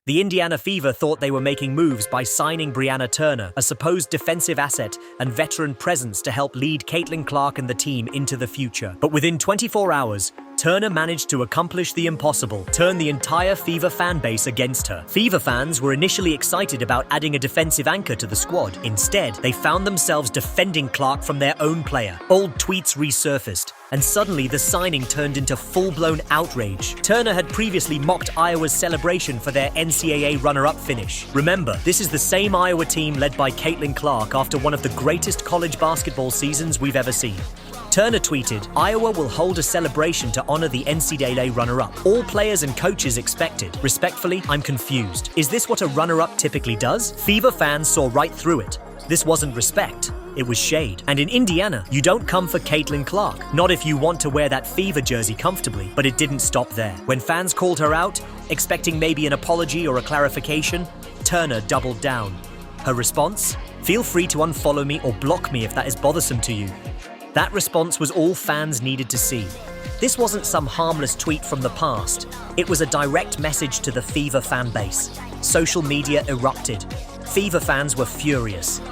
The Indiana Fever thought they were making moves by signing Brianna Turner, a supposed defensive asset and veteran presence to help lead Caitlin Clark and the team into the future. But within 24 hours, Turner managed to accomplish the impossible, turn the entire Fever fan base against her. Fever fans were initially excited about adding a defensive anchor to the squad. Instead, they found themselves defending Clark from their own player. Old tweets resurfaced, and suddenly the signing turned into full-blown outrage. Turner had previously mocked Iowa's celebration for their NCAA runner-up finish. Remember, this is the same Iowa team led by Caitlin Clark after one of the greatest college basketball seasons we've ever seen. Turner tweeted, "Iowa will hold a celebration to honor the NCAA runner-up. All players and coaches expected. Respectfully, I'm confused. Is this what a runner-up typically does?" Fever fans saw right through it. This wasn't respect. It was shade. And in Indiana, you don't come for Caitlin Clark. Not if you want to wear that Fever jersey comfortably. But it didn't stop there. When fans called her out, expecting maybe an apology or a clarification, Turner doubled down. Her response? "Feel free to unfollow me or block me if that is bothersome to you." That response was all fans needed to see. This wasn't some harmless tweet from the past. It was a direct message to the Fever fan base. Social media erupted. Fever fans were furious.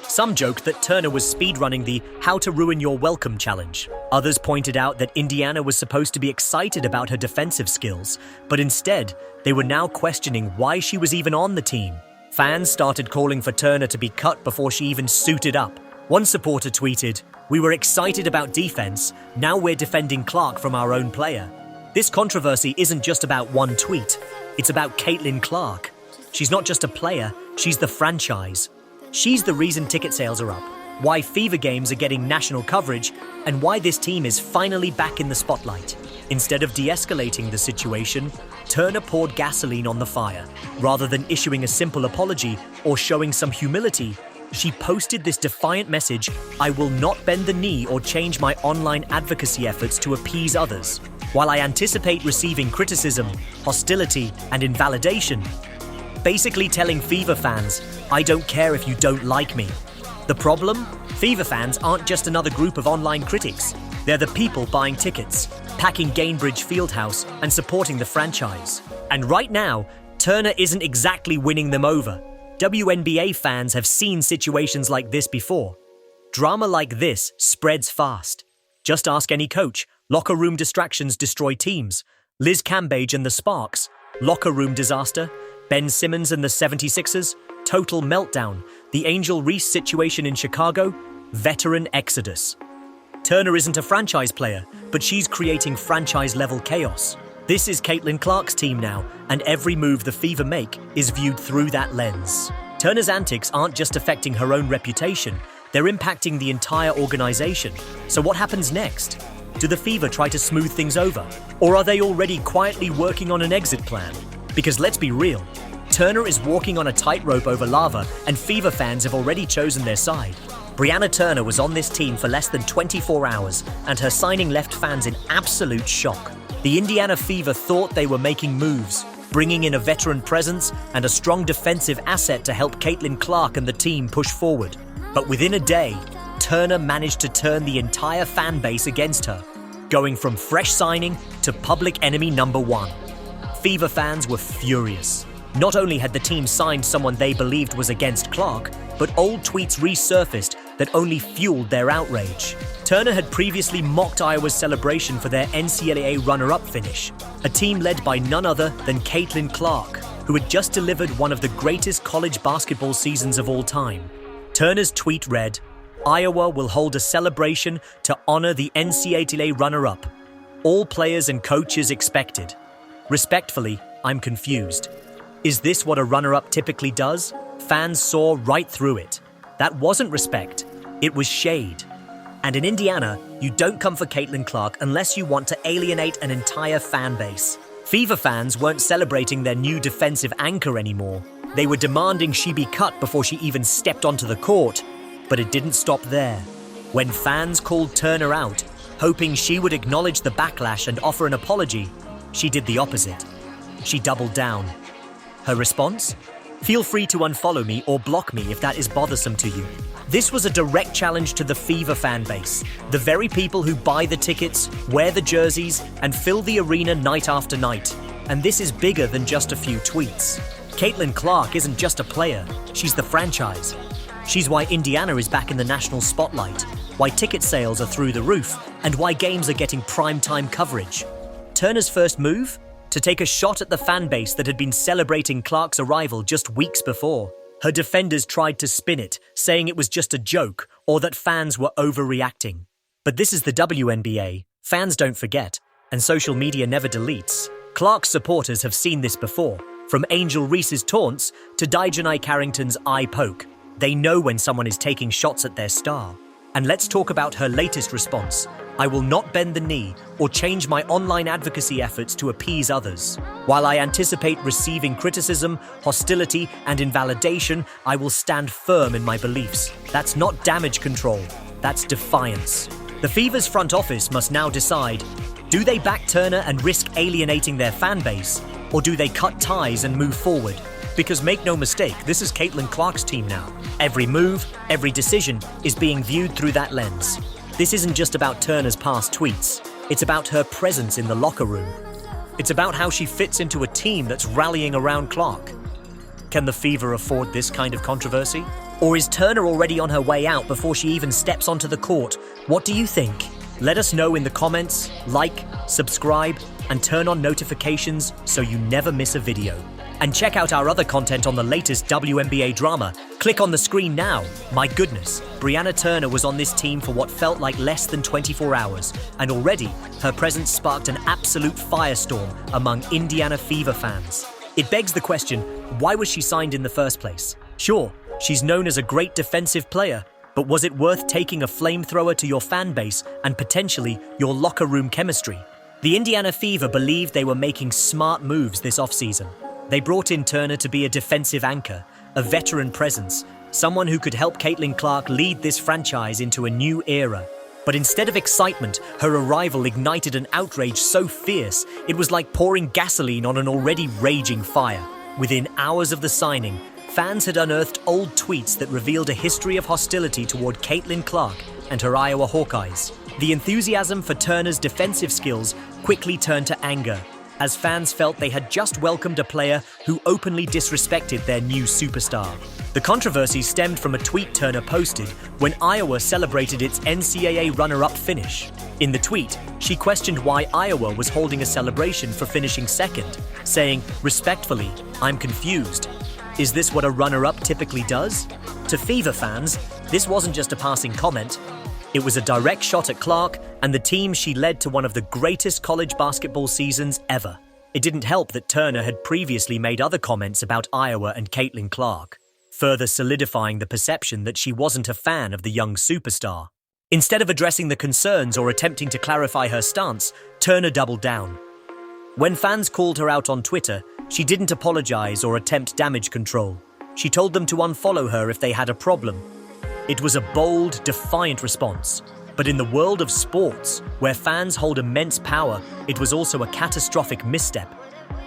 Some joked that Turner was speedrunning the How to Ruin Your Welcome challenge. Others pointed out that Indiana was supposed to be excited about her defensive skills, but instead, they were now questioning why she was even on the team. Fans started calling for Turner to be cut before she even suited up. One supporter tweeted, "We were excited about defense, now we're defending Clark from our own player." This controversy isn't just about one tweet, it's about Caitlin Clark. She's not just a player, she's the franchise. She's the reason ticket sales are up, why Fever games are getting national coverage, and why this team is finally back in the spotlight. Instead of de-escalating the situation, Turner poured gasoline on the fire. Rather than issuing a simple apology or showing some humility, she posted this defiant message, "I will not bend the knee or change my online advocacy efforts to appease others. While I anticipate receiving criticism, hostility, and invalidation," basically telling Fever fans, "I don't care if you don't like me." The problem? Fever fans aren't just another group of online critics. They're the people buying tickets, packing Gainbridge Fieldhouse, and supporting the franchise. And right now, Turner isn't exactly winning them over. WNBA fans have seen situations like this before. Drama like this spreads fast. Just ask any coach. Locker room distractions destroy teams. Liz Cambage and the Sparks. Locker room disaster. Ben Simmons and the 76ers. Total meltdown. The Angel Reese situation in Chicago. Veteran exodus. Turner isn't a franchise player, but she's creating franchise-level chaos. This is Caitlin Clark's team now, and every move the Fever make is viewed through that lens. Turner's antics aren't just affecting her own reputation, they're impacting the entire organization. So what happens next? Do the Fever try to smooth things over? Or are they already quietly working on an exit plan? Because let's be real, Turner is walking on a tightrope over lava, and Fever fans have already chosen their side. Brianna Turner was on this team for less than 24 hours, and her signing left fans in absolute shock. The Indiana Fever thought they were making moves, bringing in a veteran presence and a strong defensive asset to help Caitlin Clark and the team push forward. But within a day, Turner managed to turn the entire fan base against her, going from fresh signing to public enemy number one. Fever fans were furious. Not only had the team signed someone they believed was against Clark, but old tweets resurfaced that only fueled their outrage. Turner had previously mocked Iowa's celebration for their NCAA runner-up finish, a team led by none other than Caitlin Clark, who had just delivered one of the greatest college basketball seasons of all time. Turner's tweet read, "Iowa will hold a celebration to honor the NCAA runner-up. All players and coaches expected. Respectfully, I'm confused. Is this what a runner-up typically does?" Fans saw right through it. That wasn't respect, it was shade. And in Indiana, you don't come for Caitlin Clark unless you want to alienate an entire fan base. Fever fans weren't celebrating their new defensive anchor anymore. They were demanding she be cut before she even stepped onto the court. But it didn't stop there. When fans called Turner out, hoping she would acknowledge the backlash and offer an apology, she did the opposite. She doubled down. Her response? "Feel free to unfollow me or block me if that is bothersome to you." This was a direct challenge to the Fever fan base, the very people who buy the tickets, wear the jerseys, and fill the arena night after night. And this is bigger than just a few tweets. Caitlin Clark isn't just a player, she's the franchise. She's why Indiana is back in the national spotlight, why ticket sales are through the roof, and why games are getting primetime coverage. Turner's first move? To take a shot at the fan base that had been celebrating Clark's arrival just weeks before. Her defenders tried to spin it, saying it was just a joke or that fans were overreacting. But this is the WNBA. Fans don't forget, and social media never deletes. Clark's supporters have seen this before, from Angel Reese's taunts to Dijonai Carrington's eye poke. They know when someone is taking shots at their star. And let's talk about her latest response. I will not bend the knee or change my online advocacy efforts to appease others. While I anticipate receiving criticism, hostility, and invalidation, I will stand firm in my beliefs. That's not damage control, that's defiance. The Fever's front office must now decide, do they back Turner and risk alienating their fan base, or do they cut ties and move forward? Because make no mistake, this is Caitlin Clark's team now. Every move, every decision is being viewed through that lens. This isn't just about Turner's past tweets. It's about her presence in the locker room. It's about how she fits into a team that's rallying around Clark. Can the Fever afford this kind of controversy? Or is Turner already on her way out before she even steps onto the court? What do you think? Let us know in the comments, like, subscribe, and turn on notifications so you never miss a video. And check out our other content on the latest WNBA drama. Click on the screen now. My goodness, Brianna Turner was on this team for what felt like less than 24 hours, and already her presence sparked an absolute firestorm among Indiana Fever fans. It begs the question, why was she signed in the first place? Sure, she's known as a great defensive player, but was it worth taking a flamethrower to your fan base and potentially your locker room chemistry? The Indiana Fever believed they were making smart moves this offseason. They brought in Turner to be a defensive anchor, a veteran presence, someone who could help Caitlin Clark lead this franchise into a new era. But instead of excitement, her arrival ignited an outrage so fierce, it was like pouring gasoline on an already raging fire. Within hours of the signing, fans had unearthed old tweets that revealed a history of hostility toward Caitlin Clark and her Iowa Hawkeyes. The enthusiasm for Turner's defensive skills quickly turned to anger, as fans felt they had just welcomed a player who openly disrespected their new superstar. The controversy stemmed from a tweet Turner posted when Iowa celebrated its NCAA runner-up finish. In the tweet, she questioned why Iowa was holding a celebration for finishing second, saying, "Respectfully, I'm confused. Is this what a runner-up typically does?" To Fever fans, this wasn't just a passing comment. It was a direct shot at Clark and the team she led to one of the greatest college basketball seasons ever. It didn't help that Turner had previously made other comments about Iowa and Caitlin Clark, further solidifying the perception that she wasn't a fan of the young superstar. Instead of addressing the concerns or attempting to clarify her stance, Turner doubled down. When fans called her out on Twitter, she didn't apologize or attempt damage control. She told them to unfollow her if they had a problem. It was a bold, defiant response. But in the world of sports, where fans hold immense power, it was also a catastrophic misstep.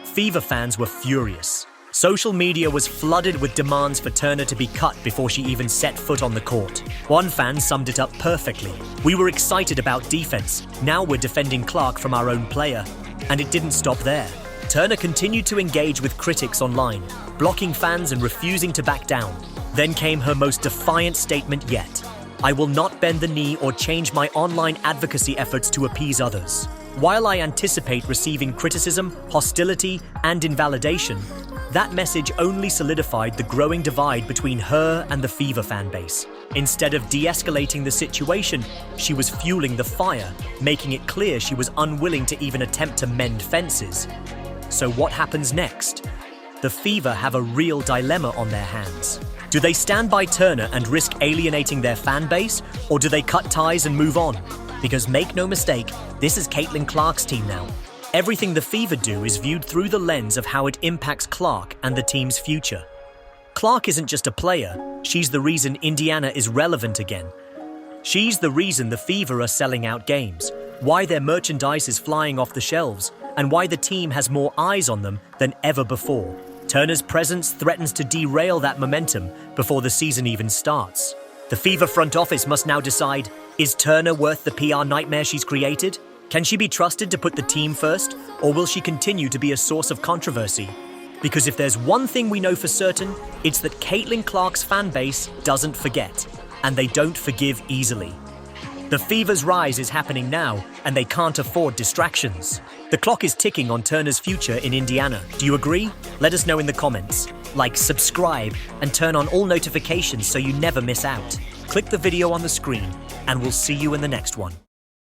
Fever fans were furious. Social media was flooded with demands for Turner to be cut before she even set foot on the court. One fan summed it up perfectly. "We were excited about defense. Now we're defending Clark from our own player." And it didn't stop there. Turner continued to engage with critics online, blocking fans and refusing to back down. Then came her most defiant statement yet. "I will not bend the knee or change my online advocacy efforts to appease others." While I anticipate receiving criticism, hostility, and invalidation, that message only solidified the growing divide between her and the Fever fan base. Instead of de-escalating the situation, she was fueling the fire, making it clear she was unwilling to even attempt to mend fences. So what happens next? The Fever have a real dilemma on their hands. Do they stand by Turner and risk alienating their fan base, or do they cut ties and move on? Because make no mistake, this is Caitlin Clark's team now. Everything the Fever do is viewed through the lens of how it impacts Clark and the team's future. Clark isn't just a player, she's the reason Indiana is relevant again. She's the reason the Fever are selling out games, why their merchandise is flying off the shelves, and why the team has more eyes on them than ever before. Turner's presence threatens to derail that momentum before the season even starts. The Fever front office must now decide, is Turner worth the PR nightmare she's created? Can she be trusted to put the team first, or will she continue to be a source of controversy? Because if there's one thing we know for certain, it's that Caitlin Clark's fan base doesn't forget, and they don't forgive easily. The fever's rise is happening now, and they can't afford distractions. The clock is ticking on Turner's future in Indiana. Do you agree? Let us know in the comments. Like, subscribe, and turn on all notifications so you never miss out. Click the video on the screen, and we'll see you in the next one.